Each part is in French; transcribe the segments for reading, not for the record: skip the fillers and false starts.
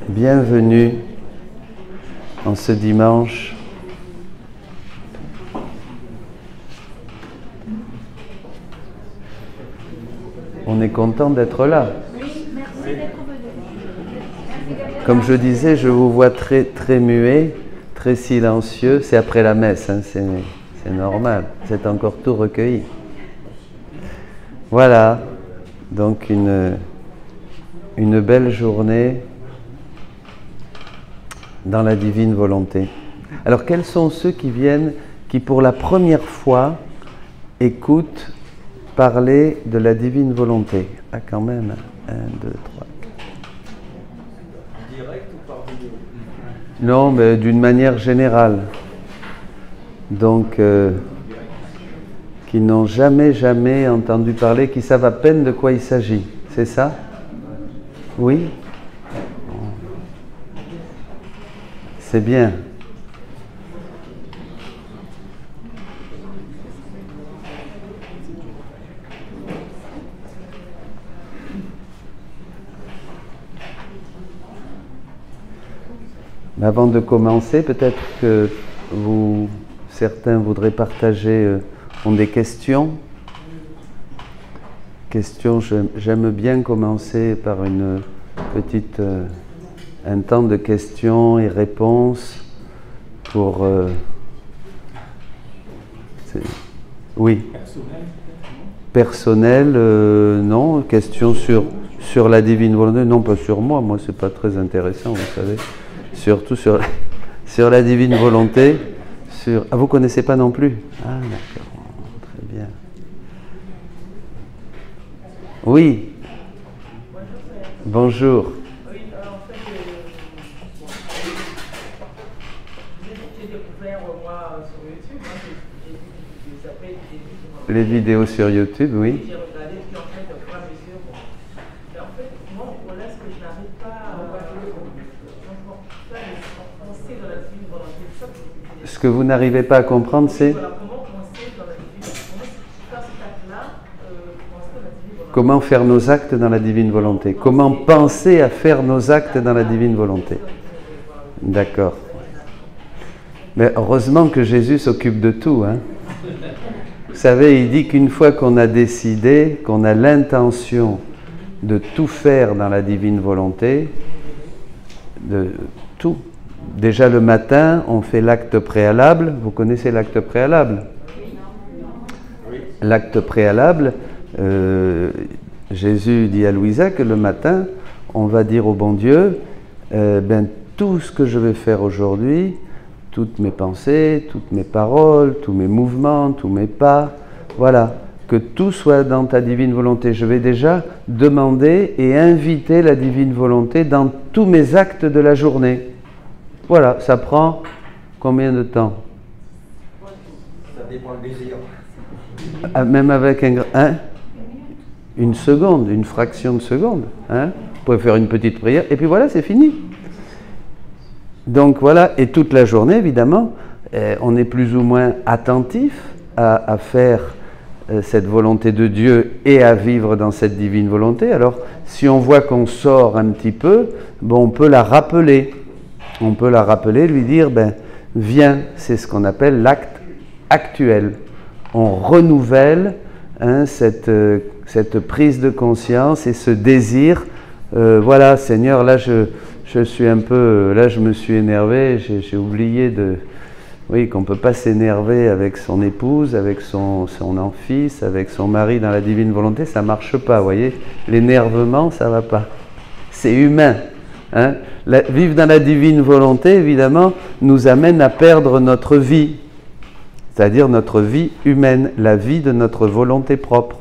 Bienvenue en ce dimanche. On est content d'être là. Oui, merci d'être venu. Comme je disais, je vous vois très muet, très silencieux. C'est après la messe, hein, c'est normal. Vous êtes encore tout recueillis. Voilà, donc une belle journée dans la divine volonté. Alors, quels sont ceux qui viennent, qui pour la première fois écoutent parler de la divine volonté? Ah, quand même, 1, 2, 3. Direct ou par vidéo? Non, mais d'une manière générale. Donc, qui n'ont jamais entendu parler, qui savent à peine de quoi il s'agit. C'est ça? Oui? C'est bien. Mais avant de commencer, peut-être que certains voudraient partager, ont des questions. J'aime bien commencer par un temps de questions et réponses pour... oui. Personnel, non. Questions sur la divine volonté, non, pas sur moi. Moi, c'est pas très intéressant, vous savez. Surtout sur la divine volonté. Ah, vous connaissez pas non plus? Ah, d'accord. Très bien. Oui. Bonjour. Oui, en fait, j'ai découvert moi sur YouTube, j'ai vu que ça fait des vidéos. Les vidéos sur YouTube, oui. J'ai regardé, puis en fait, au fur et à mesure, mais en fait, moi, voilà ce que je n'arrive pas à penser dans la divine volonté. Ce que vous n'arrivez pas à comprendre, c'est voilà, comment penser dans la divine volonté, comment faire cet acte-là, penser dans la divine volonté. comment faire nos actes dans la divine volonté. Comment penser à faire nos actes dans la divine volonté. D'accord. Mais heureusement que Jésus s'occupe de tout, hein. Vous savez, il dit qu'une fois qu'on a décidé, qu'on a l'intention de tout faire dans la divine volonté, de tout. Déjà le matin, on fait l'acte préalable. Vous connaissez l'acte préalable? L'acte préalable, Jésus dit à Louisa que le matin, on va dire au bon Dieu, tout ce que je vais faire aujourd'hui, toutes mes pensées, toutes mes paroles, tous mes mouvements, tous mes pas, voilà, que tout soit dans ta divine volonté. Je vais déjà demander et inviter la divine volonté dans tous mes actes de la journée. Voilà, ça prend combien de temps? Ça dépend du désir. Ah, même avec une seconde, une fraction de seconde. Hein? Vous pouvez faire une petite prière et puis voilà, c'est fini. Donc voilà, et toute la journée, évidemment, on est plus ou moins attentif à faire cette volonté de Dieu et à vivre dans cette divine volonté. Alors, si on voit qu'on sort un petit peu, bon, on peut la rappeler. On peut la rappeler, lui dire, viens, c'est ce qu'on appelle l'acte actuel. On renouvelle cette prise de conscience et ce désir. Voilà, Seigneur, là je suis un peu, là je me suis énervé, j'ai oublié qu'on ne peut pas s'énerver avec son épouse, avec son fils, avec son mari dans la divine volonté, ça ne marche pas, vous voyez. L'énervement, ça ne va pas. C'est humain. Hein? Vivre dans la divine volonté, évidemment, nous amène à perdre notre vie, c'est-à-dire notre vie humaine, la vie de notre volonté propre,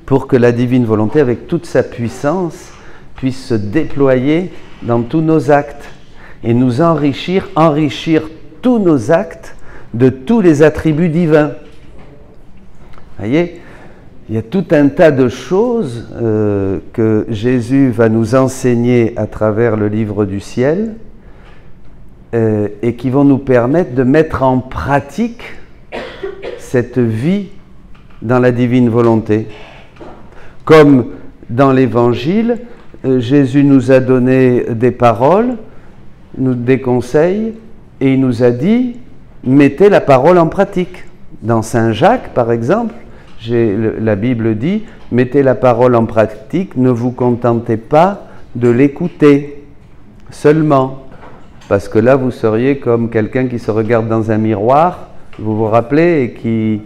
pour que la divine volonté, avec toute sa puissance, puisse se déployer dans tous nos actes et nous enrichir tous nos actes de tous les attributs divins. Vous voyez, il y a tout un tas de choses que Jésus va nous enseigner à travers le livre du ciel et qui vont nous permettre de mettre en pratique cette vie dans la divine volonté. Comme dans l'Évangile, Jésus nous a donné des paroles, des conseils, et il nous a dit, mettez la parole en pratique. Dans Saint Jacques, par exemple, la Bible dit, mettez la parole en pratique, ne vous contentez pas de l'écouter seulement. Parce que là, vous seriez comme quelqu'un qui se regarde dans un miroir, vous vous rappelez, et qui,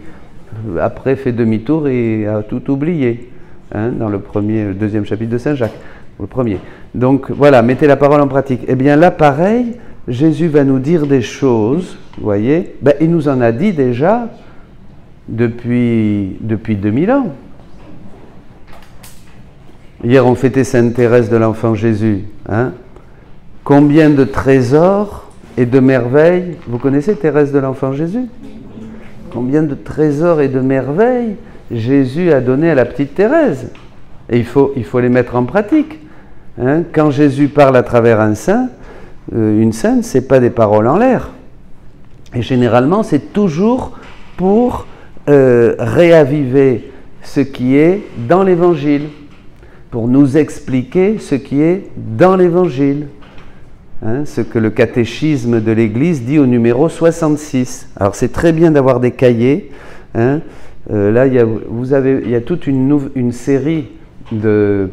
après, fait demi-tour et a tout oublié. Hein, dans le deuxième chapitre de Saint Jacques, le premier. Donc, voilà, mettez la parole en pratique. Eh bien là, pareil, Jésus va nous dire des choses, vous voyez, il nous en a dit déjà depuis 2000 ans. Hier, on fêtait Sainte Thérèse de l'Enfant Jésus. Hein. Combien de trésors et de merveilles, vous connaissez Thérèse de l'Enfant Jésus? Combien de trésors et de merveilles Jésus a donné à la petite Thérèse. Et il faut les mettre en pratique. Hein. Quand Jésus parle à travers un saint, une sainte, ce n'est pas des paroles en l'air. Et généralement, c'est toujours pour réaviver ce qui est dans l'Évangile, pour nous expliquer ce qui est dans l'Évangile. Hein, ce que le catéchisme de l'Église dit au numéro 66. Alors c'est très bien d'avoir des cahiers. Hein. Là, il y a toute une série que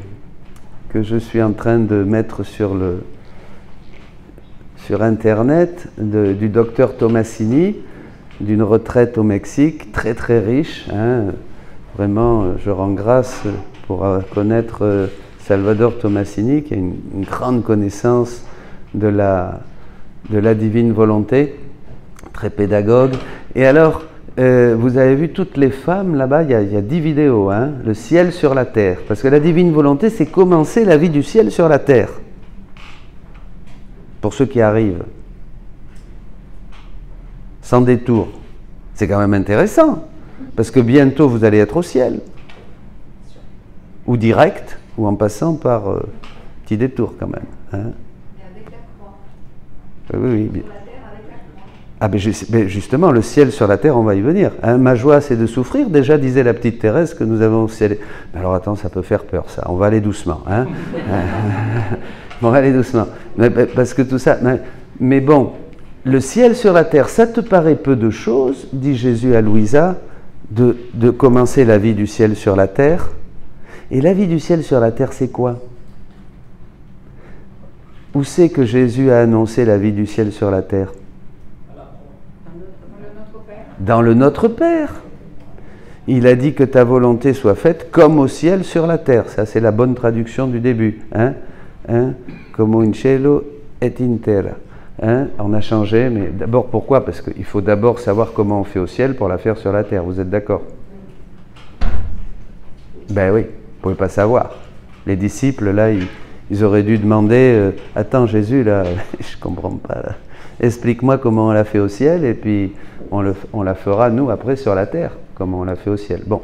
je suis en train de mettre sur Internet du docteur Tomasini, d'une retraite au Mexique, très très riche. Hein. Vraiment, je rends grâce pour connaître Salvador Tomasini, qui a une grande connaissance de la divine volonté, très pédagogue. Et alors, vous avez vu toutes les femmes là-bas, il y a 10 vidéos, hein, le ciel sur la terre. Parce que la divine volonté, c'est commencer la vie du ciel sur la terre. Pour ceux qui arrivent. Sans détour. C'est quand même intéressant. Parce que bientôt, vous allez être au ciel. Ou direct, ou en passant par petit détour quand même. Hein. Oui. Ah ben justement, le ciel sur la terre, on va y venir. Hein, ma joie, c'est de souffrir. Déjà, disait la petite Thérèse que nous avons au ciel. Alors attends, ça peut faire peur, ça. On va aller doucement. Hein. On va aller doucement. Parce que tout ça... Mais bon, le ciel sur la terre, ça te paraît peu de choses, dit Jésus à Louisa, de commencer la vie du ciel sur la terre. Et la vie du ciel sur la terre, c'est quoi ? Où c'est que Jésus a annoncé la vie du ciel sur la terre ? Dans le Notre Père. Il a dit que ta volonté soit faite comme au ciel sur la terre. Ça, c'est la bonne traduction du début. Hein? Como in cielo et in terra. Hein? On a changé, mais d'abord pourquoi ? Parce qu'il faut d'abord savoir comment on fait au ciel pour la faire sur la terre. Vous êtes d'accord ? Ben oui, vous ne pouvez pas savoir. Les disciples, là, ils auraient dû demander attends Jésus, là, je ne comprends pas. Là. Explique-moi comment on l'a fait au ciel, et puis on la fera, nous, après, sur la terre, comment on l'a fait au ciel. Bon,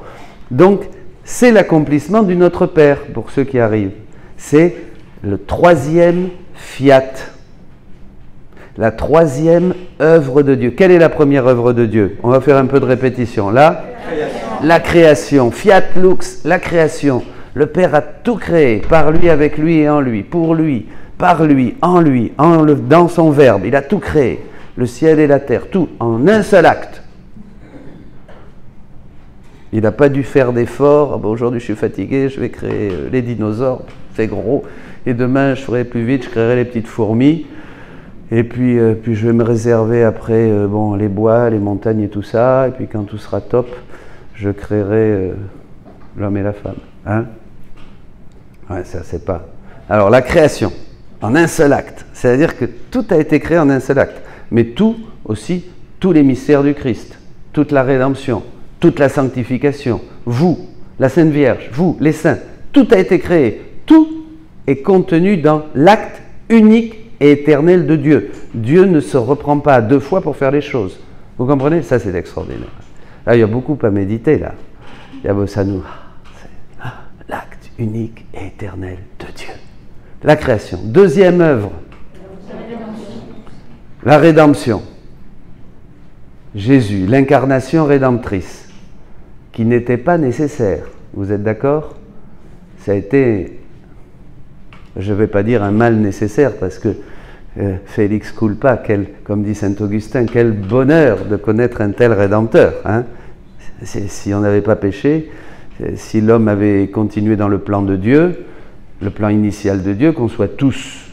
donc, c'est l'accomplissement du Notre Père, pour ceux qui arrivent. C'est le 3e fiat, la 3e œuvre de Dieu. Quelle est la première œuvre de Dieu ? On va faire un peu de répétition. Là, la création. Fiat lux, la création. Le Père a tout créé, par lui, avec lui et en lui, pour lui, par lui, dans son Verbe. Il a tout créé, le ciel et la terre, tout, en un seul acte. Il n'a pas dû faire d'efforts. Bon, aujourd'hui, je suis fatigué, je vais créer les dinosaures, c'est gros. Et demain, je ferai plus vite, je créerai les petites fourmis. Et puis je vais me réserver après les bois, les montagnes et tout ça. Et puis quand tout sera top, je créerai l'homme et la femme. Hein? Ouais, ça, c'est pas... Alors, la création, en un seul acte. C'est-à-dire que tout a été créé en un seul acte. Mais tout, aussi, tous les mystères du Christ, toute la rédemption, toute la sanctification, vous, la Sainte Vierge, vous, les saints, tout a été créé. Tout est contenu dans l'acte unique et éternel de Dieu. Dieu ne se reprend pas à 2 fois pour faire les choses. Vous comprenez ? Ça, c'est extraordinaire. Là, il y a beaucoup à méditer, là. Il y a ça nous... l'acte unique et éternel de Dieu. La création. 2e œuvre. La rédemption. Jésus, l'incarnation rédemptrice, qui n'était pas nécessaire. Vous êtes d'accord ? Ça a été je ne vais pas dire un mal nécessaire, parce que Félix culpa, comme dit saint Augustin, quel bonheur de connaître un tel Rédempteur. Hein. Si on n'avait pas péché, si l'homme avait continué dans le plan de Dieu, le plan initial de Dieu, qu'on soit tous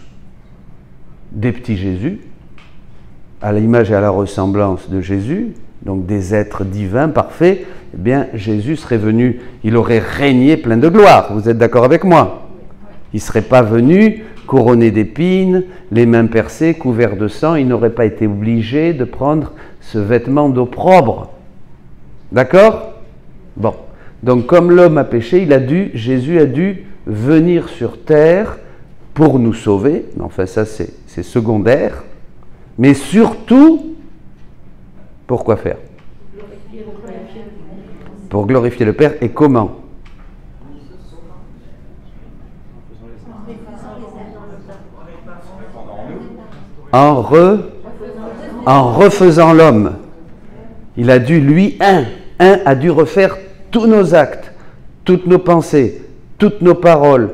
des petits Jésus, à l'image et à la ressemblance de Jésus, donc des êtres divins parfaits, eh bien Jésus serait venu, il aurait régné plein de gloire. Vous êtes d'accord avec moi? Il ne serait pas venu couronné d'épines, les mains percées, couvert de sang, il n'aurait pas été obligé de prendre ce vêtement d'opprobre. D'accord? Bon. Donc comme l'homme a péché, Jésus a dû venir sur terre pour nous sauver. Enfin ça c'est secondaire. Mais surtout, pour quoi faire? Pour glorifier le Père. Et comment? En refaisant l'homme. Il a dû, lui, a dû refaire tous nos actes, toutes nos pensées, toutes nos paroles,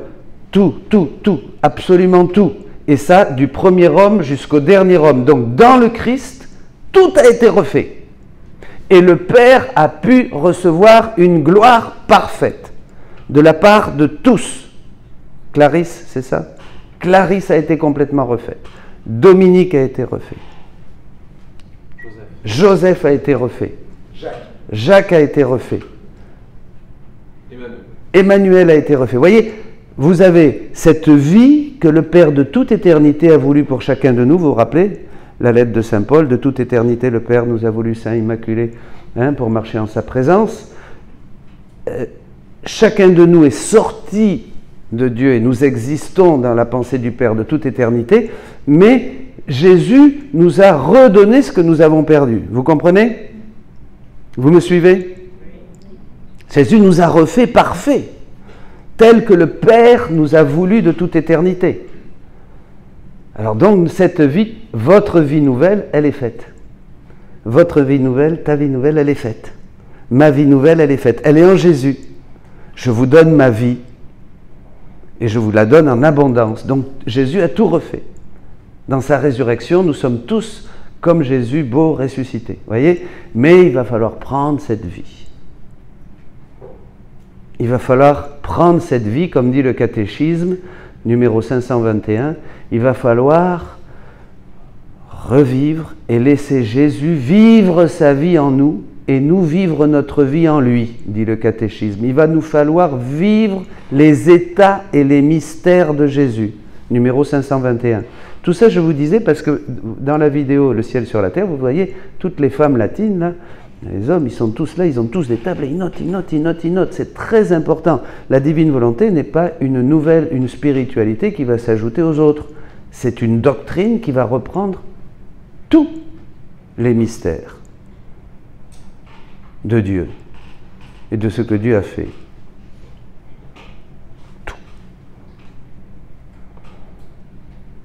tout, absolument tout. Et ça, du premier homme jusqu'au dernier homme. Donc, dans le Christ, tout a été refait. Et le Père a pu recevoir une gloire parfaite de la part de tous. Clarisse, c'est ça? Clarisse a été complètement refaite. Dominique a été refait. Joseph a été refait. Jacques a été refait. Emmanuel a été refait. Vous voyez, vous avez cette vie que le Père de toute éternité a voulu pour chacun de nous. Vous vous rappelez la lettre de saint Paul, de toute éternité le Père nous a voulu saint immaculé, pour marcher en sa présence. Chacun de nous est sorti de Dieu et nous existons dans la pensée du Père de toute éternité, mais Jésus nous a redonné ce que nous avons perdu. Vous comprenez? Vous me suivez? Jésus nous a refait parfait, tel que le Père nous a voulu de toute éternité. Alors donc, cette vie, votre vie nouvelle, elle est faite. Votre vie nouvelle, ta vie nouvelle, elle est faite. Ma vie nouvelle, elle est faite. Elle est en Jésus. Je vous donne ma vie et je vous la donne en abondance. Donc Jésus a tout refait. Dans sa résurrection, nous sommes tous comme Jésus, beau ressuscité. Voyez? Mais il va falloir prendre cette vie. Il va falloir prendre cette vie, comme dit le catéchisme, numéro 521, il va falloir revivre et laisser Jésus vivre sa vie en nous et nous vivre notre vie en lui, dit le catéchisme. Il va nous falloir vivre les états et les mystères de Jésus, numéro 521. Tout ça, je vous disais, parce que dans la vidéo « Le ciel sur la terre », vous voyez toutes les femmes latines, là, les hommes, ils sont tous là, ils ont tous des tables, et ils notent. C'est très important. La divine volonté n'est pas une spiritualité qui va s'ajouter aux autres. C'est une doctrine qui va reprendre tous les mystères de Dieu et de ce que Dieu a fait. Tout.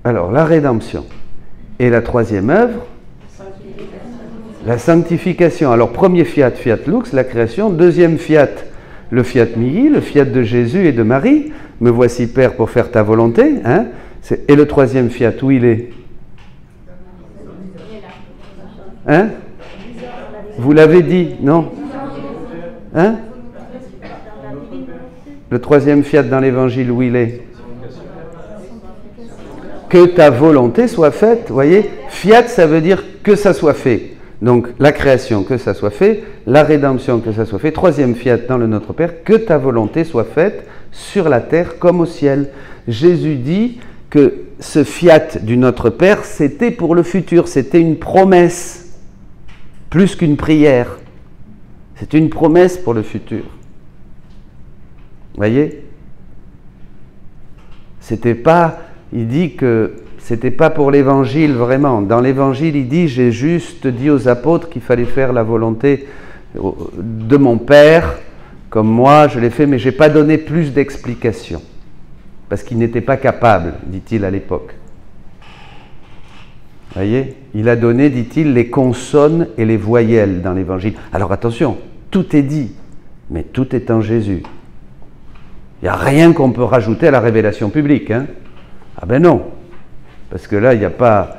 Alors, la rédemption. Et la troisième œuvre, la sanctification. Alors, premier fiat, fiat lux, la création. Deuxième fiat, le fiat mihi, le fiat de Jésus et de Marie. Me voici, Père, pour faire ta volonté. Hein? Et le troisième fiat, où il est? Hein? Vous l'avez dit, non? Hein? Le troisième fiat dans l'évangile, où il est? Que ta volonté soit faite. Vous voyez? Fiat, ça veut dire que ça soit fait. Donc, la création, que ça soit fait, la rédemption, que ça soit fait. Troisième fiat dans le Notre Père, que ta volonté soit faite sur la terre comme au ciel. Jésus dit que ce fiat du Notre Père, c'était pour le futur, c'était une promesse, plus qu'une prière. C'est une promesse pour le futur. Voyez? C'était pas, il dit que c'était pas pour l'évangile vraiment. Dans l'évangile, il dit, j'ai juste dit aux apôtres qu'il fallait faire la volonté de mon Père, comme moi je l'ai fait, mais j'ai pas donné plus d'explications. Parce qu'il n'était pas capable, dit-il à l'époque. Voyez? Il a donné, dit-il, les consonnes et les voyelles dans l'évangile. Alors attention, tout est dit, mais tout est en Jésus. Il n'y a rien qu'on peut rajouter à la révélation publique. Hein? Ah ben non, parce que là, il n'y a pas,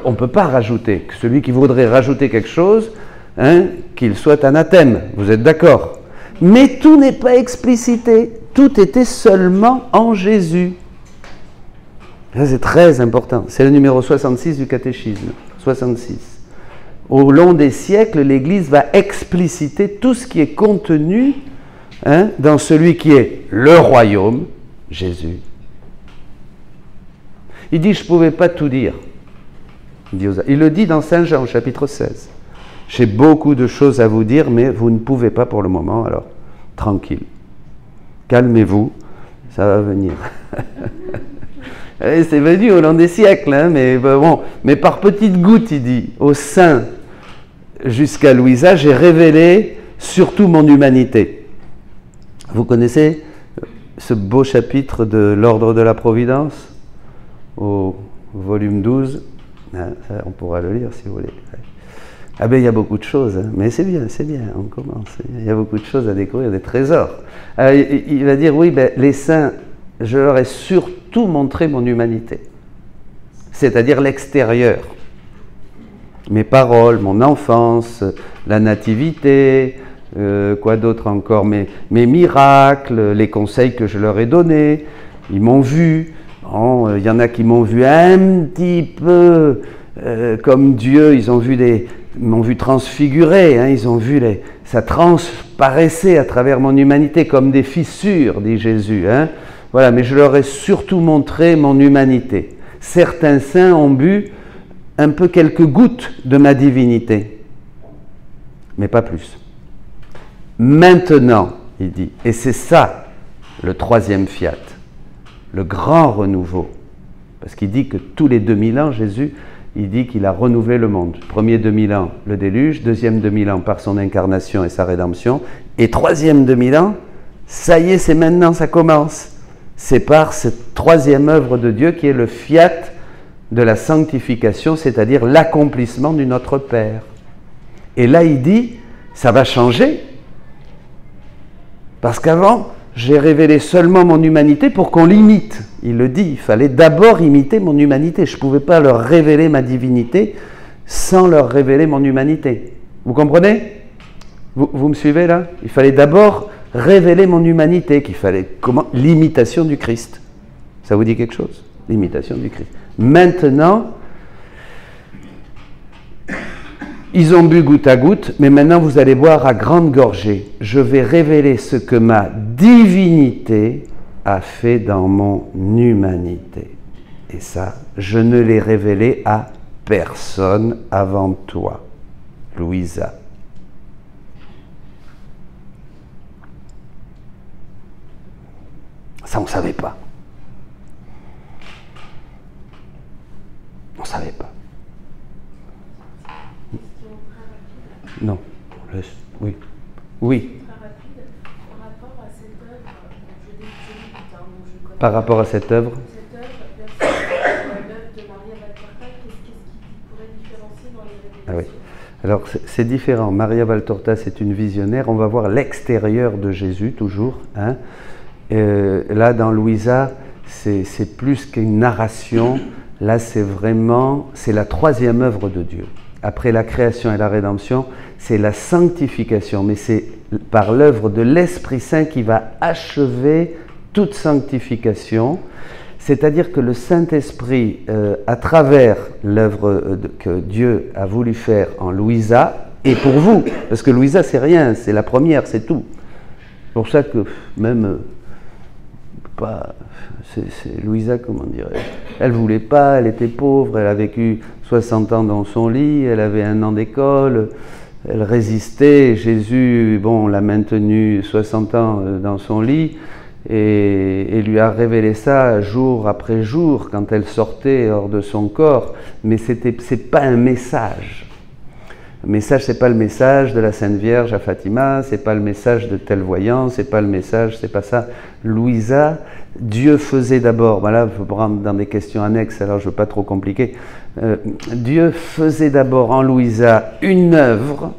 on ne peut pas rajouter. Celui qui voudrait rajouter quelque chose, hein, qu'il soit anathème, vous êtes d'accord? Mais tout n'est pas explicité, tout était seulement en Jésus. Ça, c'est très important. C'est le numéro 66 du catéchisme. 66. Au long des siècles, l'Église va expliciter tout ce qui est contenu, hein, dans celui qui est le royaume, Jésus. Il dit, je ne pouvais pas tout dire. Il le dit dans Saint Jean, chapitre 16. J'ai beaucoup de choses à vous dire, mais vous ne pouvez pas pour le moment, alors tranquille. Calmez-vous, ça va venir. C'est venu au long des siècles, hein, mais bon, mais par petites gouttes, il dit, au sein, jusqu'à Louisa, j'ai révélé surtout mon humanité. Vous connaissez ce beau chapitre de l'Ordre de la Providence, au volume 12, hein, ça, on pourra le lire si vous voulez. Ah ben il y a beaucoup de choses, hein, mais c'est bien, on commence. Il y a beaucoup de choses à découvrir, des trésors. Il va dire, oui, ben, les saints, je leur ai surtout montré mon humanité, c'est-à-dire l'extérieur. Mes paroles, mon enfance, la nativité, quoi d'autre encore, mes miracles, les conseils que je leur ai donnés, ils m'ont vu. Bon, il y en a qui m'ont vu un petit peu comme Dieu, ils m'ont vu transfiguré, hein, ils ont vu ça transparaissait à travers mon humanité comme des fissures, dit Jésus. Hein. Voilà, mais je leur ai surtout montré mon humanité. Certains saints ont bu un peu quelques gouttes de ma divinité, mais pas plus. Maintenant, il dit, et c'est ça le troisième fiat, le grand renouveau, parce qu'il dit que tous les 2000 ans, Jésus, il dit qu'il a renouvelé le monde. Premier 2000 ans, le déluge, deuxième 2000 ans par son incarnation et sa rédemption, et troisième 2000 ans, ça y est, c'est maintenant, ça commence. C'est par cette troisième œuvre de Dieu qui est le fiat de la sanctification, c'est-à-dire l'accomplissement du Notre Père. Et là, il dit, ça va changer, parce qu'avant, j'ai révélé seulement mon humanité pour qu'on l'imite. Il le dit, il fallait d'abord imiter mon humanité. Je ne pouvais pas leur révéler ma divinité sans leur révéler mon humanité. Vous comprenez? Vous me suivez là? Il fallait d'abord révéler mon humanité, qu'il fallait comment? L'imitation du Christ. Ça vous dit quelque chose? L'imitation du Christ. Maintenant, ils ont bu goutte à goutte, mais maintenant vous allez boire à grande gorgée. Je vais révéler ce que ma divinité a fait dans mon humanité. Et ça, je ne l'ai révélé à personne avant toi, Louisa. Ça, on ne savait pas. On ne savait pas. Non, oui. Oui. Par rapport à cette œuvre, Cette œuvre versus l'œuvre de Maria Valtorta, qu'est-ce qui pourrait différencier dans les révélations? ah oui. Alors c'est différent. Maria Valtorta, c'est une visionnaire. On va voir l'extérieur de Jésus toujours. Hein. Là, dans Louisa, c'est plus qu'une narration. Là, c'est la troisième œuvre de Dieu. Après la création et la rédemption, c'est la sanctification, mais c'est par l'œuvre de l'Esprit Saint qui va achever toute sanctification, c'est-à-dire que le Saint-Esprit, à travers l'œuvre que Dieu a voulu faire en Louisa, et pour vous, parce que Louisa c'est rien, c'est la première, c'est tout. C'est pour ça que même, c'est Louisa, comment dirais-je, elle ne voulait pas, elle était pauvre, elle a vécu 60 ans dans son lit, elle avait 1 an d'école, elle résistait, Jésus, bon, l'a maintenue 60 ans dans son lit, et lui a révélé ça jour après jour quand elle sortait hors de son corps, mais c'est pas un message. Le message, c'est pas le message de la Sainte Vierge à Fatima, c'est pas le message de tel voyant, c'est pas le message, c'est pas ça. Louisa, Dieu faisait d'abord, ben là, il faut rentrer dans des questions annexes, alors je ne veux pas trop compliquer. Dieu faisait d'abord en Louisa une œuvre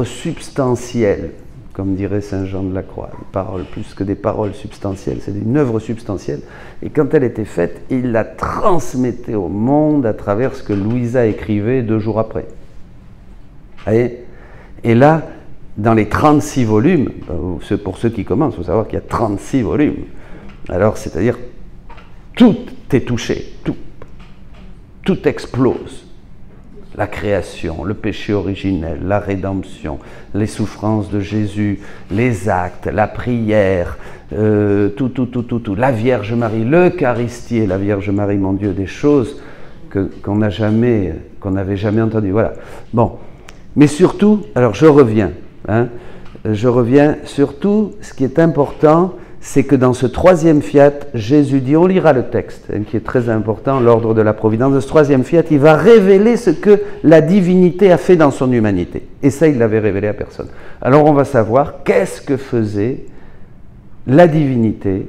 substantielle, comme dirait Saint Jean de la Croix. Une parole, plus que des paroles substantielles, c'est une œuvre substantielle. Et quand elle était faite, il la transmettait au monde à travers ce que Louisa écrivait 2 jours après. Vous voyez ? Et là, dans les 36 volumes, pour ceux qui commencent, il faut savoir qu'il y a 36 volumes. Alors, c'est-à-dire, tout est touché, tout explose. La création, le péché originel, la rédemption, les souffrances de Jésus, les actes, la prière, tout. La Vierge Marie, l'Eucharistie et la Vierge Marie, mon Dieu, des choses qu'on n'avait jamais entendues. Voilà. Bon, mais surtout, alors je reviens, surtout, ce qui est important, c'est que dans ce 3e fiat, Jésus dit, on lira le texte, qui est très important, l'ordre de la providence. Dans ce 3e fiat, il va révéler ce que la divinité a fait dans son humanité. Et ça, il ne l'avait révélé à personne. Alors on va savoir qu'est-ce que faisait la divinité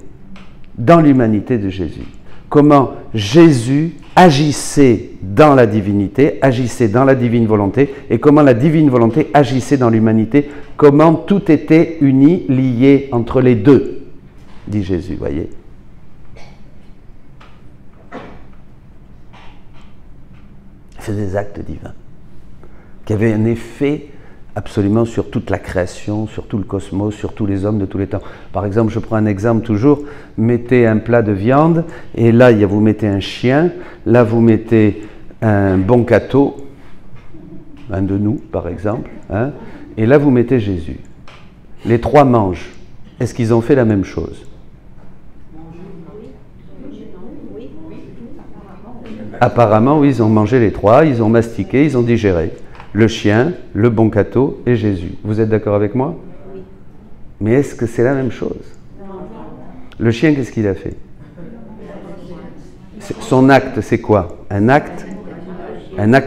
dans l'humanité de Jésus. Comment Jésus agissait dans la divinité, agissait dans la divine volonté, et comment la divine volonté agissait dans l'humanité, comment tout était uni, lié entre les deux. Dit Jésus, voyez. C'est des actes divins qui avaient un effet absolument sur toute la création, sur tout le cosmos, sur tous les hommes de tous les temps. Par exemple, je prends un exemple toujours, mettez un plat de viande, et là, vous mettez un chien, là, vous mettez un bon cateau, un de nous, par exemple, et là, vous mettez Jésus. Les 3 mangent. Est-ce qu'ils ont fait la même chose ? Apparemment, oui, ils ont mangé les 3, ils ont mastiqué, ils ont digéré. Le chien, le bon cateau et Jésus. Vous êtes d'accord avec moi ? Oui. Mais est-ce que c'est la même chose ? Non. Le chien, qu'est-ce qu'il a fait ? Son acte, c'est quoi ? Un acte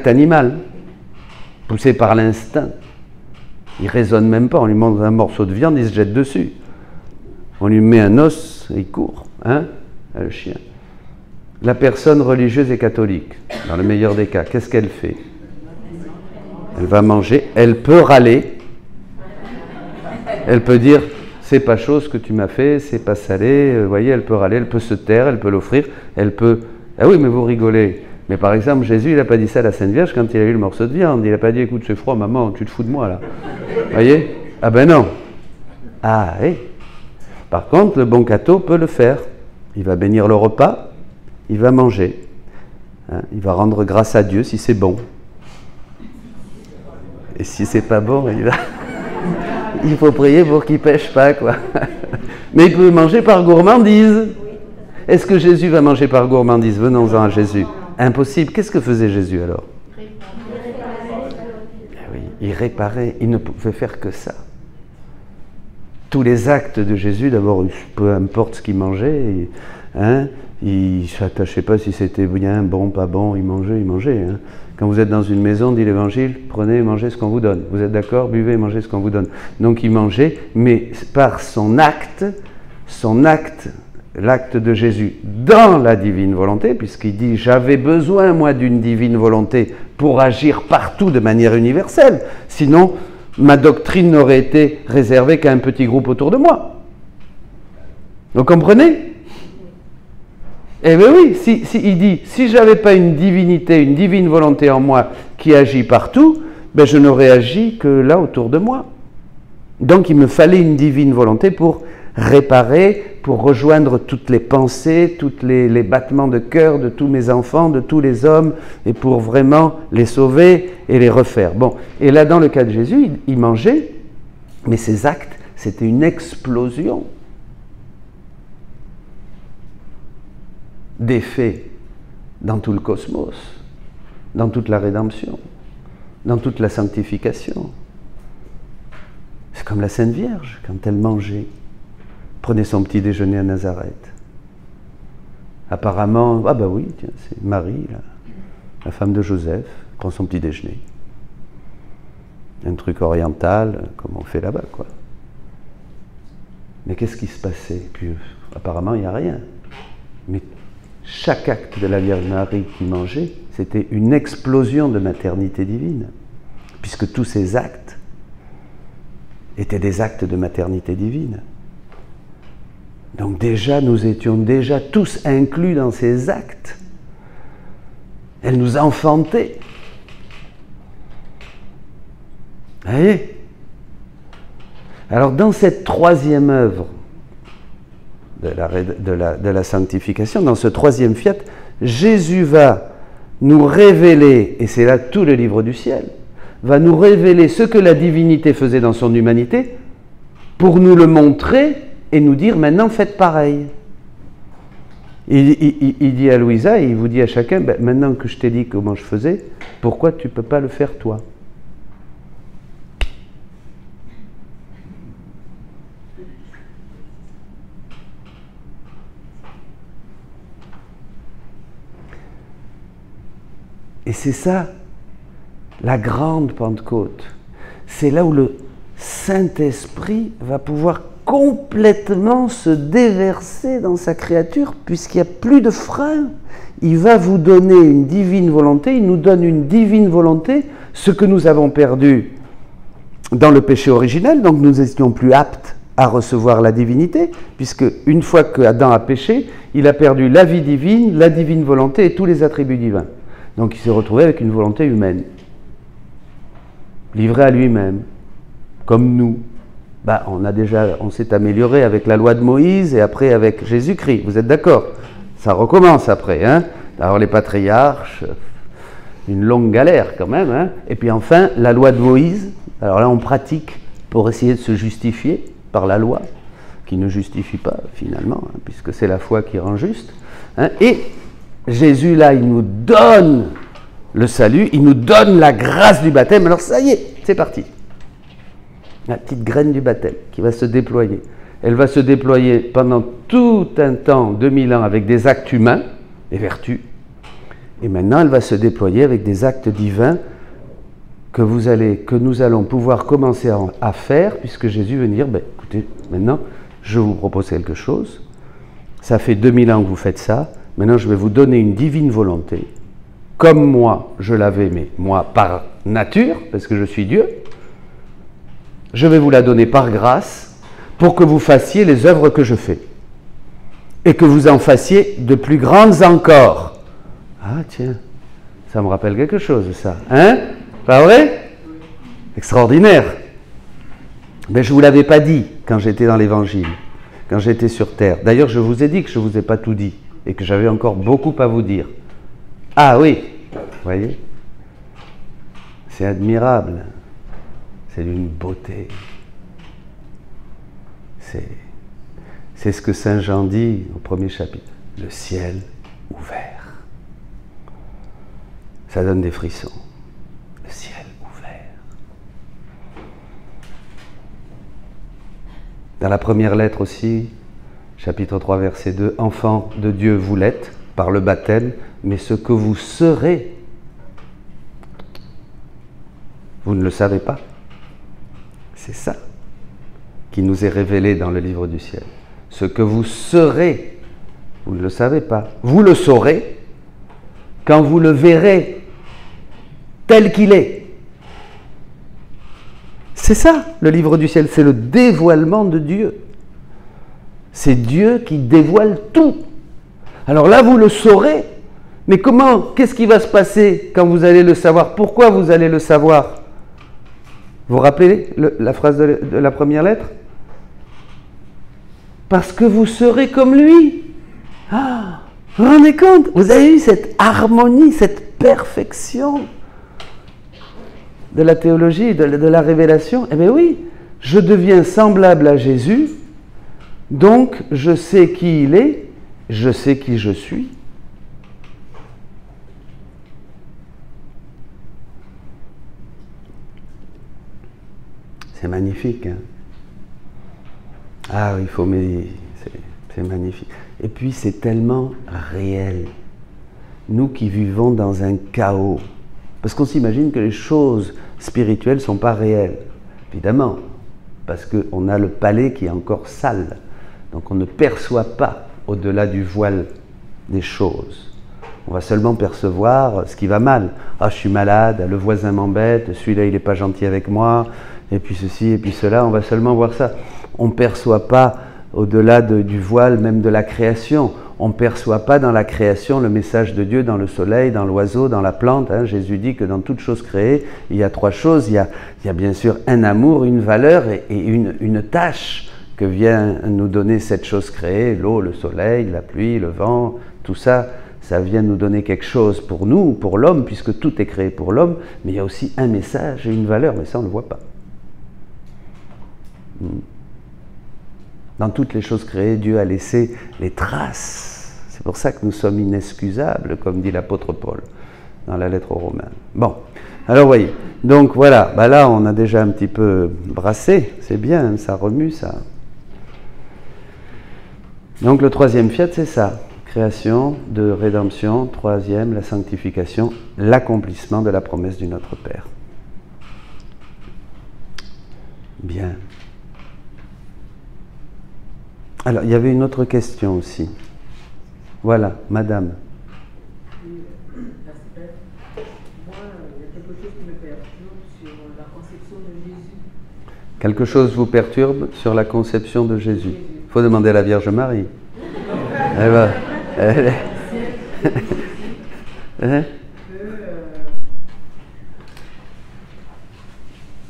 animal, poussé par l'instinct. Il ne raisonne même pas, on lui montre un morceau de viande, il se jette dessus. On lui met un os, il court, le chien. La personne religieuse et catholique, dans le meilleur des cas, qu'est-ce qu'elle fait ? Elle va manger, elle peut râler, elle peut dire « c'est pas chaud ce que tu m'as fait, c'est pas salé », vous voyez, elle peut râler, elle peut se taire, elle peut l'offrir, elle peut... Ah oui, mais vous rigolez. Mais par exemple, Jésus, il n'a pas dit ça à la Sainte Vierge quand il a eu le morceau de viande, il n'a pas dit « écoute, c'est froid, maman, tu te fous de moi là ». Vous voyez ? Ah ben non. Ah oui. Par contre, le bon cateau peut le faire. Il va bénir le repas, il va manger. Il va rendre grâce à Dieu si c'est bon. Et si c'est pas bon, il faut prier pour qu'il pêche pas, quoi. Mais il peut manger par gourmandise. Est-ce que Jésus va manger par gourmandise ? Venons-en à Jésus. Impossible. Qu'est-ce que faisait Jésus alors ? Oui, il réparait. Il ne pouvait faire que ça. Tous les actes de Jésus, d'abord, peu importe ce qu'il mangeait, il ne s'attachait pas si c'était bien, bon, pas bon, il mangeait. Quand vous êtes dans une maison, dit l'Évangile, prenez et mangez ce qu'on vous donne. Vous êtes d'accord ? Buvez et mangez ce qu'on vous donne. Donc il mangeait, mais par son acte, l'acte de Jésus dans la divine volonté, puisqu'il dit « j'avais besoin, moi, d'une divine volonté pour agir partout de manière universelle, sinon ma doctrine n'aurait été réservée qu'à un petit groupe autour de moi. » Vous comprenez ? Eh bien oui, il dit, si je n'avais pas une divinité, une divine volonté en moi qui agit partout, ben je n'aurais agi que là autour de moi. Donc il me fallait une divine volonté pour réparer, pour rejoindre toutes les pensées, tous les battements de cœur de tous mes enfants, de tous les hommes, et pour vraiment les sauver et les refaire. Bon, et là dans le cas de Jésus, il mangeait, mais ses actes, c'était une explosion d'effets dans tout le cosmos, dans toute la rédemption, dans toute la sanctification. C'est comme la Sainte Vierge, quand elle mangeait, prenait son petit déjeuner à Nazareth. Apparemment, ah ben oui, tiens, c'est Marie, la femme de Joseph, prend son petit déjeuner. Un truc oriental, comme on fait là-bas, quoi. Mais qu'est-ce qui se passait ? Puis, apparemment, il n'y a rien. Mais chaque acte de la Vierge Marie qui mangeait, c'était une explosion de maternité divine, puisque tous ces actes étaient des actes de maternité divine. Donc déjà, nous étions déjà tous inclus dans ces actes. Elle nous enfantait. Vous voyez? Alors dans cette troisième œuvre de la sanctification, dans ce troisième fiat, Jésus va nous révéler, et c'est là tout le livre du ciel, va nous révéler ce que la divinité faisait dans son humanité pour nous le montrer et nous dire maintenant faites pareil. Il dit à Louisa, et il vous dit à chacun, ben, maintenant que je t'ai dit comment je faisais, pourquoi tu ne peux pas le faire toi? Et c'est ça, la grande Pentecôte. C'est là où le Saint-Esprit va pouvoir complètement se déverser dans sa créature, puisqu'il n'y a plus de frein. Il va vous donner une divine volonté, il nous donne une divine volonté, ce que nous avons perdu dans le péché originel, donc nous n'étions plus aptes à recevoir la divinité, puisque une fois qu'Adam a péché, il a perdu la vie divine, la divine volonté et tous les attributs divins. Donc il s'est retrouvé avec une volonté humaine, livré à lui-même, comme nous. Ben, on s'est amélioré avec la loi de Moïse et après avec Jésus-Christ, vous êtes d'accord? Ça recommence après, hein? Alors les patriarches, une longue galère quand même, hein? Et puis enfin, la loi de Moïse, alors là on pratique pour essayer de se justifier par la loi, qui ne justifie pas finalement, hein, puisque c'est la foi qui rend juste, hein? Et Jésus, là, il nous donne le salut, il nous donne la grâce du baptême. Alors ça y est, c'est parti. La petite graine du baptême qui va se déployer. Elle va se déployer pendant tout un temps, 2000 ans, avec des actes humains, des vertus. Et maintenant, elle va se déployer avec des actes divins que nous allons pouvoir commencer à faire, puisque Jésus veut dire, ben, écoutez, maintenant, je vous propose quelque chose. Ça fait 2000 ans que vous faites ça. Maintenant, je vais vous donner une divine volonté, comme moi, je l'avais, mais moi, par nature, parce que je suis Dieu. Je vais vous la donner par grâce, pour que vous fassiez les œuvres que je fais. Et que vous en fassiez de plus grandes encore. Ah, tiens, ça me rappelle quelque chose, ça. Hein? Pas vrai? Extraordinaire. Mais je ne vous l'avais pas dit quand j'étais dans l'Évangile, quand j'étais sur terre. D'ailleurs, je vous ai dit que je ne vous ai pas tout dit. Et que j'avais encore beaucoup à vous dire. Ah oui, vous voyez, c'est admirable, c'est d'une beauté. C'est ce que Saint Jean dit au premier chapitre, le ciel ouvert. Ça donne des frissons, le ciel ouvert. Dans la première lettre aussi, chapitre 3, verset 2, « Enfants de Dieu, vous l'êtes, par le baptême, mais ce que vous serez, vous ne le savez pas. » C'est ça qui nous est révélé dans le livre du ciel. Ce que vous serez, vous ne le savez pas. Vous le saurez quand vous le verrez tel qu'il est. C'est ça, le livre du ciel, c'est le dévoilement de Dieu. C'est Dieu qui dévoile tout. Alors là, vous le saurez. Mais comment? Qu'est-ce qui va se passer quand vous allez le savoir? Pourquoi vous allez le savoir? Vous vous rappelez la phrase de la première lettre? Parce que vous serez comme lui. Ah, vous vous rendez compte? Vous avez eu cette harmonie, cette perfection de la théologie, de la révélation. Eh bien oui, je deviens semblable à Jésus. Donc, je sais qui il est, je sais qui je suis. C'est magnifique, hein? Ah oui, c'est magnifique. Et puis, c'est tellement réel. Nous qui vivons dans un chaos, parce qu'on s'imagine que les choses spirituelles ne sont pas réelles, évidemment, parce qu'on a le palais qui est encore sale. Donc on ne perçoit pas au-delà du voile des choses. On va seulement percevoir ce qui va mal. Ah, je suis malade, le voisin m'embête, celui-là il n'est pas gentil avec moi, et puis ceci, et puis cela, on va seulement voir ça. On ne perçoit pas, au-delà du voile, même de la création, on ne perçoit pas dans la création le message de Dieu dans le soleil, dans l'oiseau, dans la plante. Hein. Jésus dit que dans toute chose créée, il y a trois choses. Il y a bien sûr un amour, une valeur et une tâche que vient nous donner cette chose créée, l'eau, le soleil, la pluie, le vent, tout ça, ça vient nous donner quelque chose pour nous, pour l'homme, puisque tout est créé pour l'homme, mais il y a aussi un message et une valeur, mais ça on ne le voit pas. Dans toutes les choses créées, Dieu a laissé les traces. C'est pour ça que nous sommes inexcusables, comme dit l'apôtre Paul dans la lettre aux Romains. Bon, alors voyez, donc voilà, bah là on a déjà un petit peu brassé, c'est bien, ça remue ça. Donc le troisième fiat, c'est ça, création, de rédemption, troisième, la sanctification, l'accomplissement de la promesse du Notre Père. Bien. Alors, il y avait une autre question aussi. Voilà, madame. Moi, il y a quelque chose qui me perturbe sur la conception de Jésus. Quelque chose vous perturbe sur la conception de Jésus. Il faut demander à la Vierge Marie. Elle va. Hein?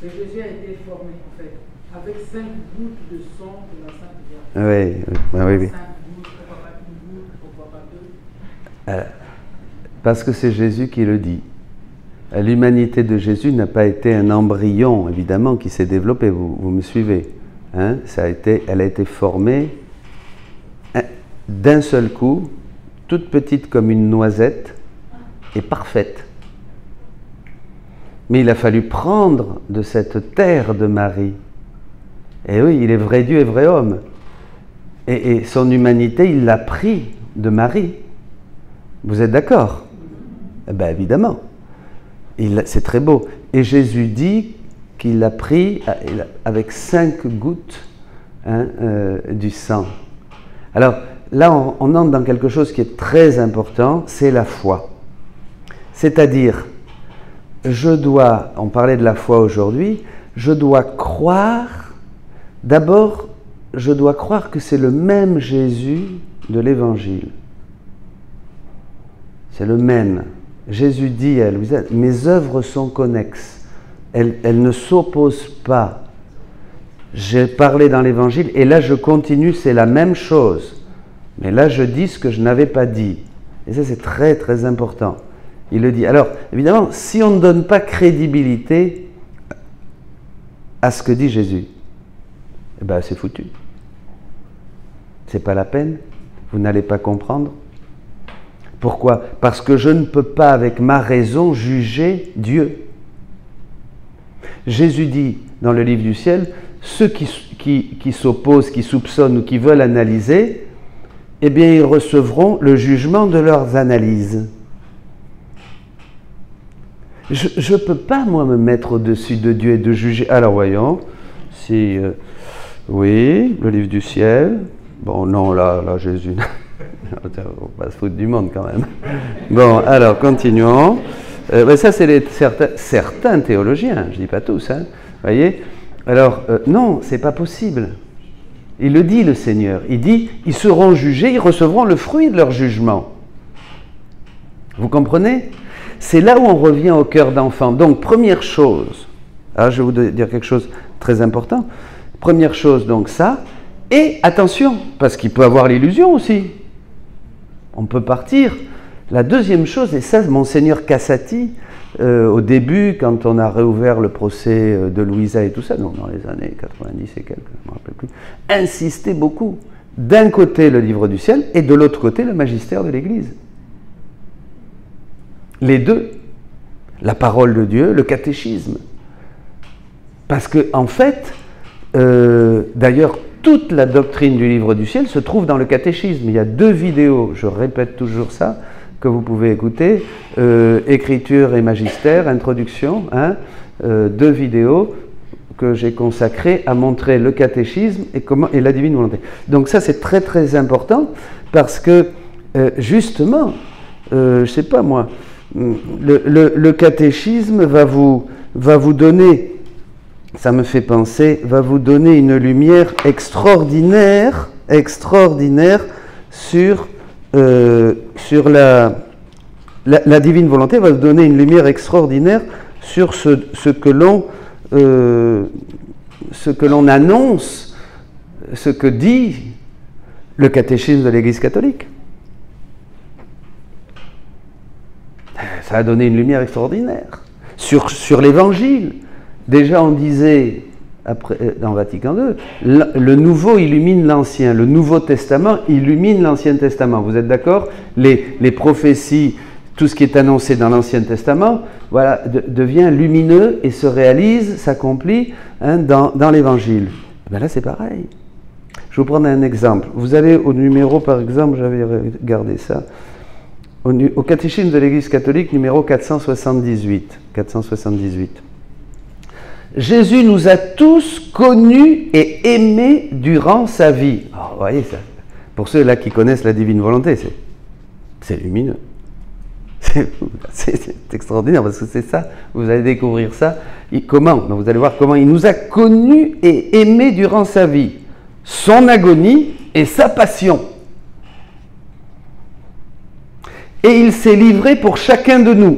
Que Jésus a été formé, en fait, avec 5 gouttes de sang de la Sainte Vierge. Oui, oui. 5 gouttes, pourquoi pas une goutte, pourquoi pas 2? Parce que c'est Jésus qui le dit. L'humanité de Jésus n'a pas été un embryon, évidemment, qui s'est développé, vous me suivez. Hein? Elle a été formée d'un seul coup, toute petite comme une noisette, et parfaite. Mais il a fallu prendre de cette terre de Marie. Et oui, il est vrai Dieu et vrai homme. Et son humanité, il l'a pris de Marie. Vous êtes d'accord? Eh bien, évidemment. C'est très beau. Et Jésus dit qu'il l'a pris avec 5 gouttes du sang. Alors, là, on entre dans quelque chose qui est très important, c'est la foi. C'est-à-dire, on parlait de la foi aujourd'hui, je dois croire, d'abord, je dois croire que c'est le même Jésus de l'Évangile. C'est le même. Jésus dit à Louisa, mes œuvres sont connexes, elles ne s'opposent pas. J'ai parlé dans l'Évangile et là je continue, c'est la même chose. Mais là je dis ce que je n'avais pas dit. Et ça c'est très très important. Il le dit. Alors évidemment, si on ne donne pas crédibilité à ce que dit Jésus, eh ben c'est foutu. C'est pas la peine, vous n'allez pas comprendre. Pourquoi? Parce que je ne peux pas avec ma raison juger Dieu. Jésus dit dans le livre du ciel, ceux qui s'opposent, qui soupçonnent ou qui veulent analyser, eh bien ils recevront le jugement de leurs analyses. Je ne peux pas moi me mettre au-dessus de Dieu et de juger. Alors voyons, si oui, le livre du ciel, bon non là Jésus... On va se foutre du monde quand même. Bon, alors, continuons. Ça, c'est certains théologiens, je ne dis pas tous. Hein, voyez. Alors, non, c'est pas possible. Il le dit, le Seigneur. Il dit, ils seront jugés, ils recevront le fruit de leur jugement. Vous comprenez? C'est là où on revient au cœur d'enfant. Donc, première chose, alors je vais vous dire quelque chose de très important. Première chose, donc ça. Et attention, parce qu'il peut avoir l'illusion aussi. On peut partir. La deuxième chose, et ça, Monseigneur Cassati, au début, quand on a réouvert le procès de Louisa et tout ça, donc dans les années 90 et quelques, je ne me rappelle plus, insistait beaucoup. D'un côté, le livre du ciel, et de l'autre côté, le magistère de l'Église. Les deux. La parole de Dieu, le catéchisme. Parce que, en fait, d'ailleurs, toute la doctrine du livre du ciel se trouve dans le catéchisme. Il y a 2 vidéos, je répète toujours ça, que vous pouvez écouter, écriture et magistère, introduction, 2 vidéos que j'ai consacrées à montrer le catéchisme et la divine volonté. Donc ça c'est très très important parce que justement, je ne sais pas moi, le catéchisme va vous donner ça me fait penser, va vous donner une lumière extraordinaire sur la divine volonté, va vous donner une lumière extraordinaire sur ce que l'on annonce, ce que dit le catéchisme de l'Église catholique. Ça a donné une lumière extraordinaire sur l'Évangile. Déjà, on disait, dans Vatican II, le Nouveau illumine l'Ancien. Le Nouveau Testament illumine l'Ancien Testament. Vous êtes d'accord ? Les prophéties, tout ce qui est annoncé dans l'Ancien Testament, voilà, devient lumineux et se réalise, s'accomplit dans l'Évangile. Ben là, c'est pareil. Je vais vous prendre un exemple. Vous allez au numéro, par exemple, j'avais regardé ça, au catéchisme de l'Église catholique, numéro 478. 478. Jésus nous a tous connus et aimés durant sa vie. Alors, vous voyez ça. Pour ceux-là qui connaissent la divine volonté, c'est lumineux. C'est extraordinaire parce que c'est ça. Vous allez découvrir ça. Comment ? Vous allez voir comment il nous a connus et aimés durant sa vie. Son agonie et sa passion. Et il s'est livré pour chacun de nous.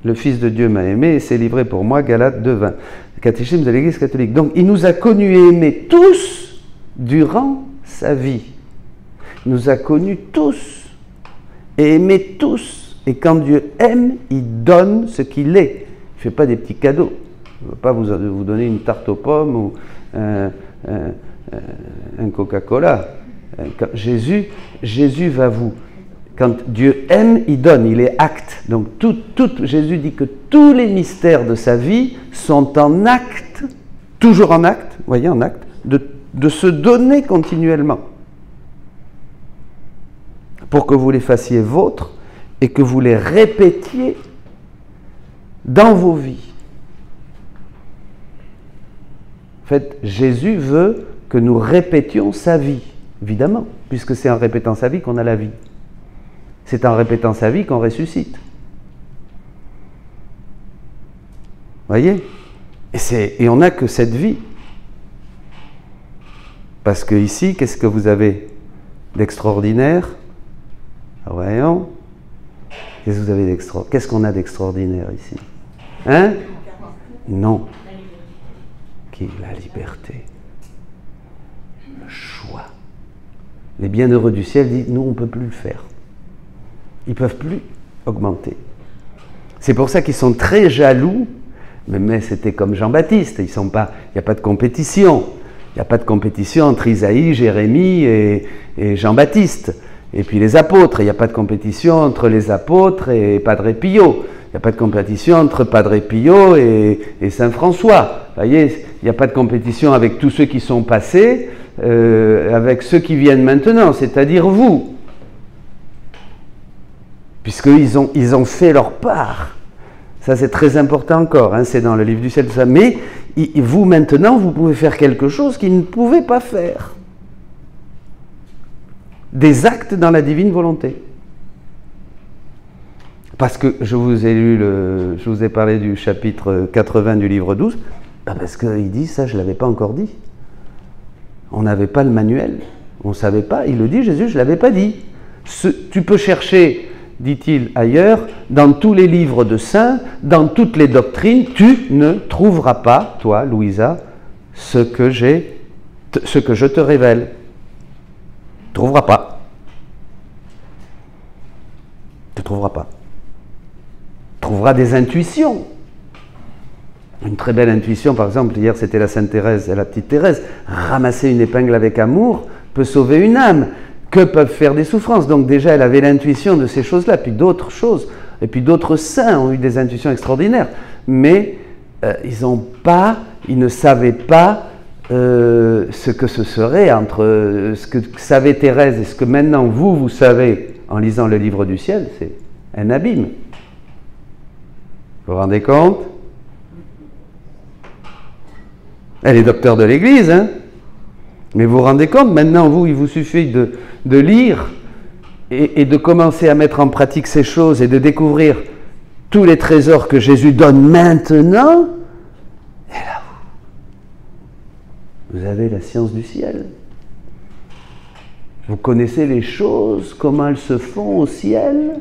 Le Fils de Dieu m'a aimé et s'est livré pour moi, Galates 2:20. Catéchisme de l'Église catholique. Donc, il nous a connus et aimés tous durant sa vie. Il nous a connus tous et aimés tous. Et quand Dieu aime, il donne ce qu'il est. Il ne fait pas des petits cadeaux. Il ne va pas vous donner une tarte aux pommes ou un Coca-Cola. Jésus va vous... Quand Dieu aime, il donne, il est acte. Donc Jésus dit que tous les mystères de sa vie sont en acte, toujours en acte, vous voyez, en acte, de se donner continuellement. Pour que vous les fassiez vôtres et que vous les répétiez dans vos vies. En fait, Jésus veut que nous répétions sa vie, évidemment, puisque c'est en répétant sa vie qu'on a la vie. C'est en répétant sa vie qu'on ressuscite. Voyez ? Et on n'a que cette vie. Parce que ici, qu'est-ce que vous avez d'extraordinaire ? Voyons. Qu'est-ce qu'on a d'extraordinaire ici ? Hein ? Non. Qui est la liberté. Le choix. Les bienheureux du ciel disent, nous, on ne peut plus le faire. Ils ne peuvent plus augmenter. C'est pour ça qu'ils sont très jaloux, mais c'était comme Jean-Baptiste, il n'y a pas de compétition. Il n'y a pas de compétition entre Isaïe, Jérémie et Jean-Baptiste. Et puis les apôtres, il n'y a pas de compétition entre les apôtres et Padre Pio. Il n'y a pas de compétition entre Padre Pio et Saint François. Vous voyez, il n'y a pas de compétition avec tous ceux qui sont passés, avec ceux qui viennent maintenant, c'est-à-dire vous. Puisqu'ils ont fait leur part. Ça, c'est très important encore, hein, c'est dans le livre du ciel, tout ça. Mais vous, maintenant, vous pouvez faire quelque chose qu'ils ne pouvaient pas faire. Des actes dans la divine volonté. Parce que je vous ai parlé du chapitre 80 du livre 12, parce qu'il dit, ça, je ne l'avais pas encore dit. On n'avait pas le manuel, on ne savait pas, il le dit, Jésus, je ne l'avais pas dit. Tu peux chercher... dit-il ailleurs, dans tous les livres de saints, dans toutes les doctrines, tu ne trouveras pas, toi, Louisa, ce que je te révèle. Tu ne trouveras pas. Tu ne trouveras pas. Tu trouveras des intuitions. Une très belle intuition, par exemple, hier c'était la Sainte Thérèse et la petite Thérèse. Ramasser une épingle avec amour peut sauver une âme. Que peuvent faire des souffrances? Donc déjà, elle avait l'intuition de ces choses-là, puis d'autres choses. Et puis d'autres saints ont eu des intuitions extraordinaires. Mais ils ne savaient pas ce que ce serait entre ce que savait Thérèse et ce que maintenant vous savez en lisant le livre du ciel. C'est un abîme. Vous vous rendez compte? Elle est docteur de l'Église, hein? Mais vous vous rendez compte, maintenant, il vous suffit de lire et de commencer à mettre en pratique ces choses et de découvrir tous les trésors que Jésus donne maintenant. Et là, Vous avez la science du ciel. Vous connaissez les choses, comment elles se font au ciel,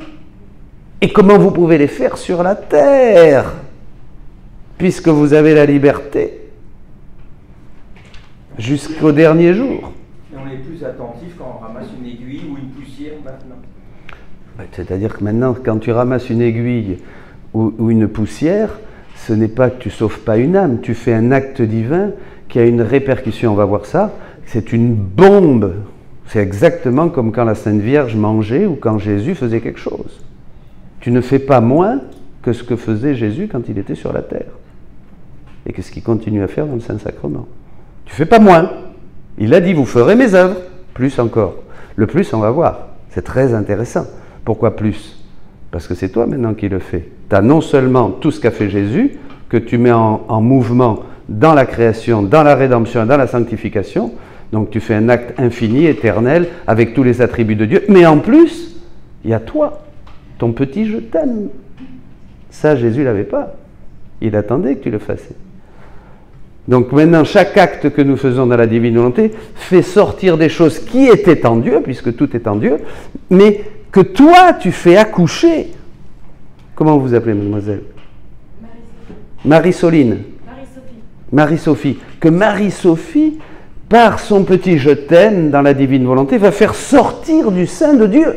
et comment vous pouvez les faire sur la terre, puisque vous avez la liberté jusqu'au dernier jour. Et on est plus attentif quand on ramasse une aiguille ou une poussière maintenant. C'est-à-dire que maintenant, quand tu ramasses une aiguille ou une poussière, ce n'est pas que tu sauves pas une âme, tu fais un acte divin qui a une répercussion, on va voir ça, c'est une bombe. C'est exactement comme quand la Sainte Vierge mangeait ou quand Jésus faisait quelque chose. Tu ne fais pas moins que ce que faisait Jésus quand il était sur la terre. Et qu'est-ce qu'il continue à faire dans le Saint-Sacrement? Tu ne fais pas moins. Il a dit, vous ferez mes œuvres. Plus encore. Le plus, on va voir. C'est très intéressant. Pourquoi plus? Parce que c'est toi maintenant qui le fais. Tu as non seulement tout ce qu'a fait Jésus, que tu mets en mouvement dans la création, dans la rédemption, dans la sanctification. Donc tu fais un acte infini, éternel, avec tous les attributs de Dieu. Mais en plus, il y a toi, ton petit je t'aime. Ça, Jésus ne l'avait pas. Il attendait que tu le fasses. Donc maintenant, chaque acte que nous faisons dans la divine volonté fait sortir des choses qui étaient en Dieu, puisque tout est en Dieu, mais que toi, tu fais accoucher. Comment vous appelez, mademoiselle? Marie-Soline. Marie-Sophie. Que Marie-Sophie, par son petit je t'aime dans la divine volonté, va faire sortir du sein de Dieu.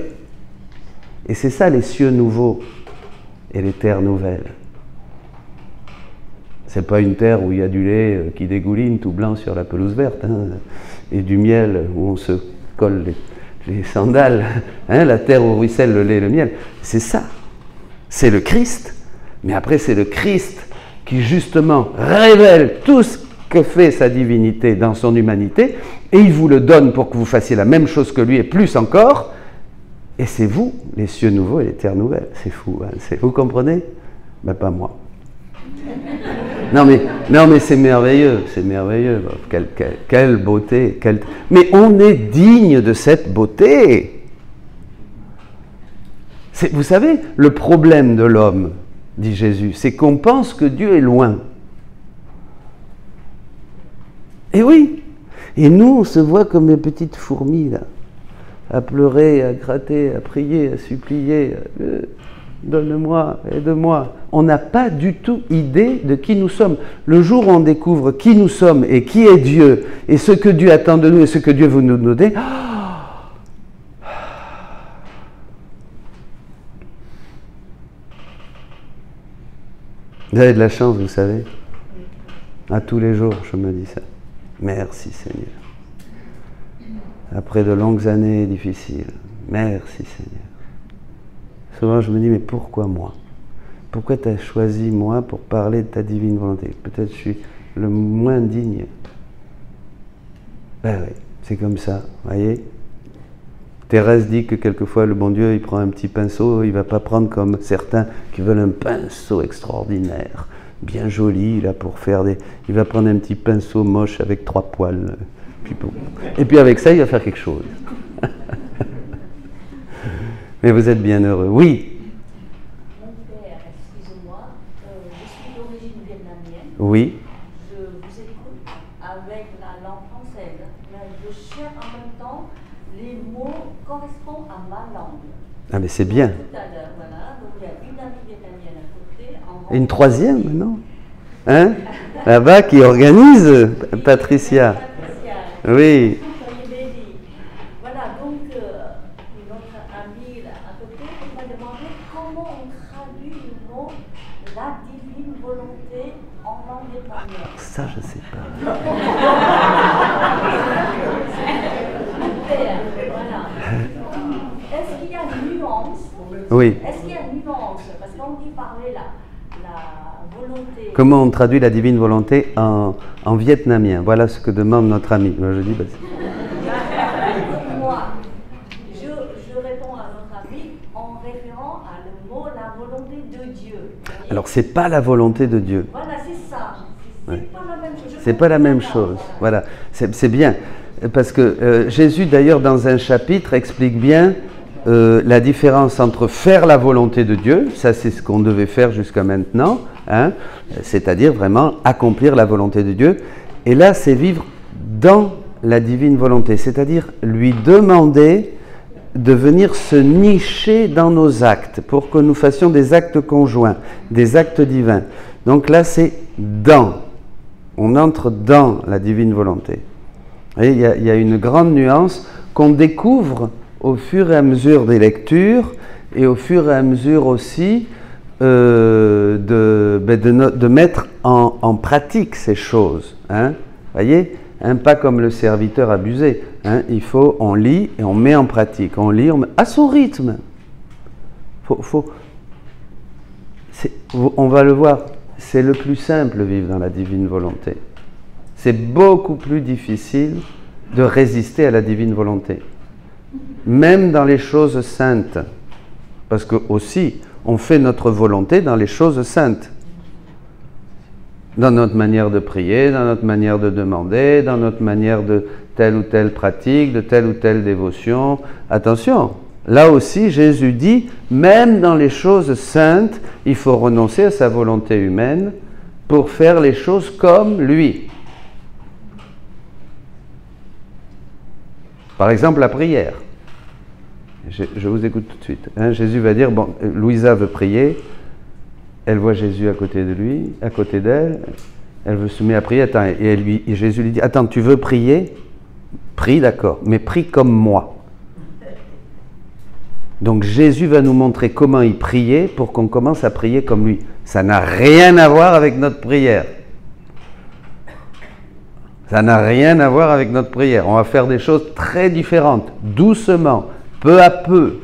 Et c'est ça les cieux nouveaux et les terres nouvelles. C'est pas une terre où il y a du lait qui dégouline tout blanc sur la pelouse verte, hein, et du miel où on se colle les sandales, hein, la terre où ruisselle le lait et le miel. C'est ça. C'est le Christ. Mais après, c'est le Christ qui justement révèle tout ce que fait sa divinité dans son humanité, et il vous le donne pour que vous fassiez la même chose que lui et plus encore. Et c'est vous, les cieux nouveaux et les terres nouvelles. C'est fou, hein, vous comprenez? Ben pas moi. Non mais c'est merveilleux, c'est merveilleux. Quelle beauté. Mais on est digne de cette beauté. Vous savez, le problème de l'homme, dit Jésus, c'est qu'on pense que Dieu est loin. Et oui, et nous on se voit comme des petites fourmis là, à pleurer, à gratter, à prier, à supplier, donne-moi, aide-moi. On n'a pas du tout idée de qui nous sommes. Le jour où on découvre qui nous sommes et qui est Dieu, et ce que Dieu attend de nous et ce que Dieu veut nous donner, vous avez de la chance, vous savez. À tous les jours, je me dis ça. Merci Seigneur. Après de longues années difficiles, merci Seigneur. Souvent je me dis, mais pourquoi moi? Pourquoi tu as choisi moi pour parler de ta divine volonté? Peut-être je suis le moins digne. Ben oui, c'est comme ça, voyez. Thérèse dit que quelquefois le bon Dieu, il prend un petit pinceau, il ne va pas prendre comme certains qui veulent un pinceau extraordinaire, bien joli, là, pour faire des... Il va prendre un petit pinceau moche avec 3 poils. Et puis avec ça, il va faire quelque chose. Mais vous êtes bien heureux. Oui. Mon père, excusez-moi, je suis d'origine vietnamienne. Oui. Je vous écoute avec la langue française, mais je cherche en même temps les mots correspondent à ma langue. Ah mais c'est bien. Tout à l'heure, voilà, donc il y a une amie vietnamienne à côté. Et une troisième, non? Hein? Là-bas qui organise, Patricia. Oui. Voilà, donc notre ami là, à côté m'a demandé comment on traduit le mot la divine volonté en langue vietnamienne. Ça, je ne sais pas. Voilà. Est-ce qu'il y a une nuance? Oui. Est-ce qu'il y a une nuance? Parce qu'on dit parler la volonté. Comment on traduit la divine volonté en vietnamien? Voilà ce que demande notre ami. Moi, je dis, bah, moi, je réponds à notre ami en référant à le mot la volonté de Dieu. alors, c'est pas la volonté de Dieu. Voilà, c'est ça. C'est Ouais. pas la même chose. C'est pas la même chose. Voilà, c'est bien. Parce que Jésus, d'ailleurs, dans un chapitre, explique bien la différence entre faire la volonté de Dieu, ça c'est ce qu'on devait faire jusqu'à maintenant, hein, c'est-à-dire vraiment accomplir la volonté de Dieu, et là c'est vivre dans la divine volonté, c'est-à-dire lui demander de venir se nicher dans nos actes pour que nous fassions des actes conjoints, des actes divins. Donc là, c'est dans. On entre dans la divine volonté. Et il y a une grande nuance qu'on découvre au fur et à mesure des lectures et au fur et à mesure aussi de mettre en pratique ces choses. Hein. Voyez, hein, pas comme le serviteur abusé. Hein. On lit et on met en pratique. On lit à son rythme. On va le voir. C'est le plus simple, vivre dans la divine volonté. C'est beaucoup plus difficile de résister à la divine volonté. Même dans les choses saintes. Parce que aussi, on fait notre volonté dans les choses saintes. Dans notre manière de prier, dans notre manière de demander, dans notre manière de telle ou telle pratique, de telle ou telle dévotion. Attention, là aussi, Jésus dit, même dans les choses saintes, il faut renoncer à sa volonté humaine pour faire les choses comme lui. Par exemple, la prière. Je vous écoute tout de suite. Hein, Jésus va dire, bon, Louisa veut prier, elle voit Jésus à côté de lui, à côté d'elle, elle veut se mettre à prier, attends, et Jésus lui dit, attends, tu veux prier? Prie, d'accord, mais prie comme moi. Donc Jésus va nous montrer comment il priait pour qu'on commence à prier comme lui. Ça n'a rien à voir avec notre prière. Ça n'a rien à voir avec notre prière. On va faire des choses très différentes, doucement, peu à peu.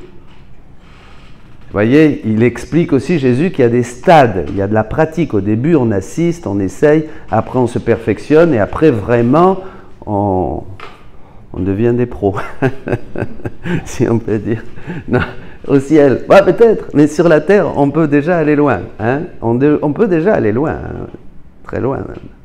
Vous voyez, il explique aussi, Jésus, qu'il y a des stades, il y a de la pratique. Au début, on assiste, on essaye, après on se perfectionne, et après, vraiment, on devient des pros, si on peut dire. Non, au ciel, ouais, peut-être, mais sur la terre, on peut déjà aller loin. Hein, on peut déjà aller loin, hein, très loin même.